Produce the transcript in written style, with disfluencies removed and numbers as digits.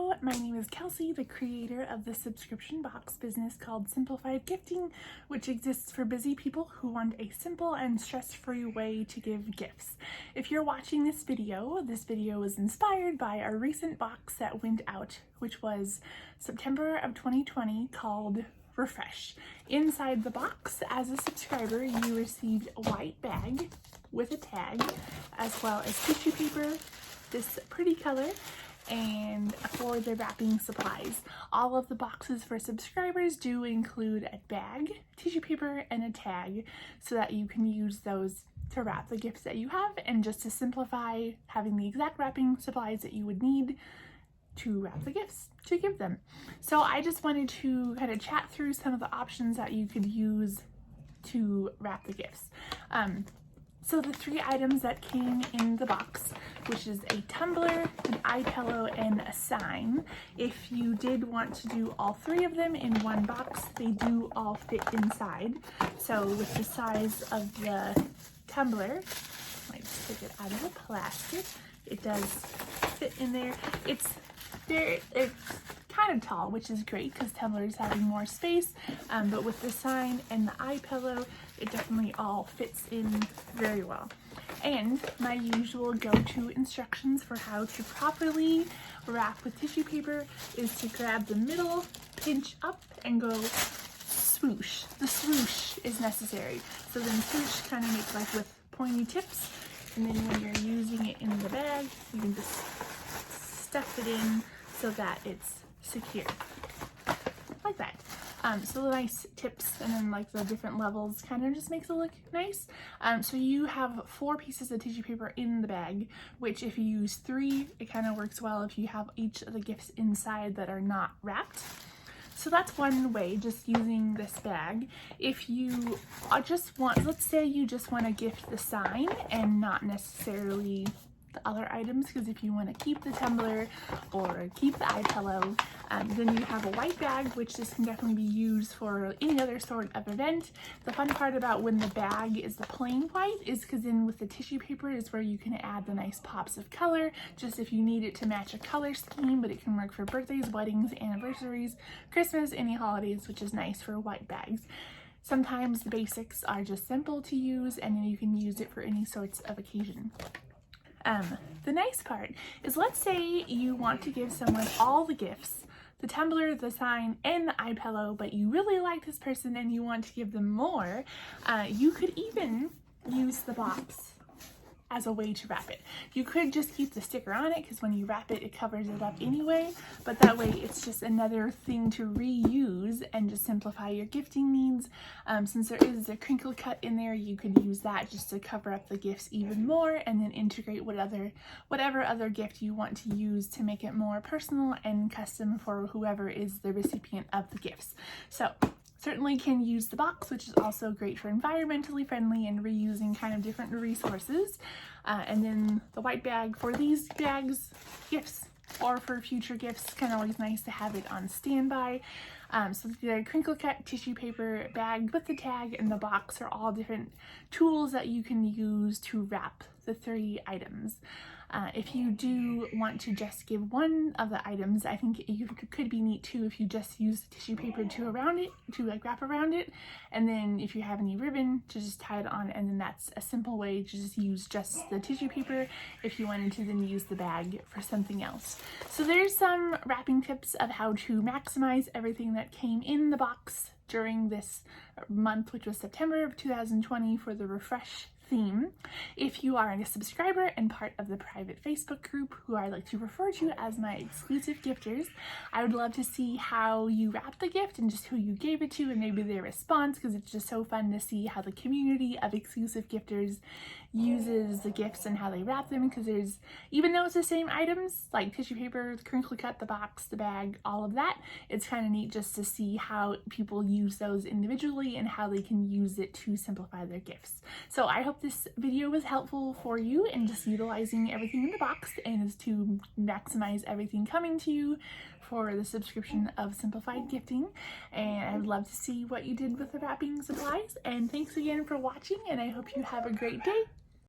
Hello, my name is Kelsey, the creator of the subscription box business called Simplified Gifting, which exists for busy people who want a simple and stress-free way to give gifts. If you're watching this video is inspired by a recent box that went out, which was September of 2020, called Refresh. Inside the box, as a subscriber, you received a white bag with a tag, as well as tissue paper, this pretty color, and for the wrapping supplies. All of the boxes for subscribers do include a bag, tissue paper, and a tag so that you can use those to wrap the gifts that you have, and just to simplify having the exact wrapping supplies that you would need to wrap the gifts to give them. So I just wanted to kind of chat through some of the options that you could use to wrap the gifts. So the three items that came in the box, which is a tumbler, an eye pillow, and a sign. If you did want to do all three of them in one box, they do all fit inside. So with the size of the tumbler, let's take it out of the plastic, it does fit in there. It's kind of tall, which is great because tumblers having more space, but with the sign and the eye pillow, it definitely all fits in very well. And my usual go-to instructions for how to properly wrap with tissue paper is to grab the middle, pinch up, and go swoosh. The swoosh is necessary. So then swoosh kind of makes like with pointy tips, and then when you're using it in the bag, you can just stuff it in so that it's secure, like that. So the nice tips and then like the different levels kind of just makes it look nice. So you have 4 pieces of tissue paper in the bag, which if you use 3, it kind of works well if you have each of the gifts inside that are not wrapped. So that's one way, just using this bag. If you just want, let's say you just want to gift the sign and not necessarily the other items, because if you want to keep the tumbler or keep the eye pillow, then you have a white bag, which this can definitely be used for any other sort of event. The fun part about when the bag is the plain white is because then with the tissue paper is where you can add the nice pops of color, just if you need it to match a color scheme, but it can work for birthdays, weddings, anniversaries, Christmas, any holidays, which is nice for white bags. Sometimes the basics are just simple to use, and then you can use it for any sorts of occasion. The nice part is, let's say you want to give someone all the gifts, the tumbler, the sign, and the eye pillow, but you really like this person and you want to give them more, you could even use the box as a way to wrap it. You could just keep the sticker on it because when you wrap it, it covers it up anyway, but that way it's just another thing to reuse and just simplify your gifting needs. Since there is a crinkle cut in there, you could use that just to cover up the gifts even more, and then integrate whatever other gift you want to use to make it more personal and custom for whoever is the recipient of the gifts. So certainly can use the box, which is also great for environmentally friendly and reusing kind of different resources. And then the white bag for these bags, gifts, or for future gifts, kind of always nice to have it on standby. So the crinkle cut tissue paper bag with the tag and the box are all different tools that you can use to wrap the 3 items. If you do want to just give one of the items, I think it could be neat too if you just use the tissue paper to wrap around it, and then if you have any ribbon to just tie it on, and then that's a simple way to just use just the tissue paper if you wanted to then use the bag for something else. So there's some wrapping tips of how to maximize everything that came in the box during this month, which was September of 2020 for the Refresh theme. If you are a subscriber and part of the private Facebook group, who I like to refer to as my exclusive gifters, I would love to see how you wrapped the gift and just who you gave it to and maybe their response, because it's just so fun to see how the community of exclusive gifters uses the gifts and how they wrap them, because there's, even though it's the same items like tissue paper, the crinkle cut, the box, the bag, all of that, it's kind of neat just to see how people use those individually and how they can use it to simplify their gifts. So I hope this video was helpful for you in just utilizing everything in the box and is to maximize everything coming to you for the subscription of Simplified Gifting, and I would love to see what you did with the wrapping supplies. And thanks again for watching, and I hope you have a great day.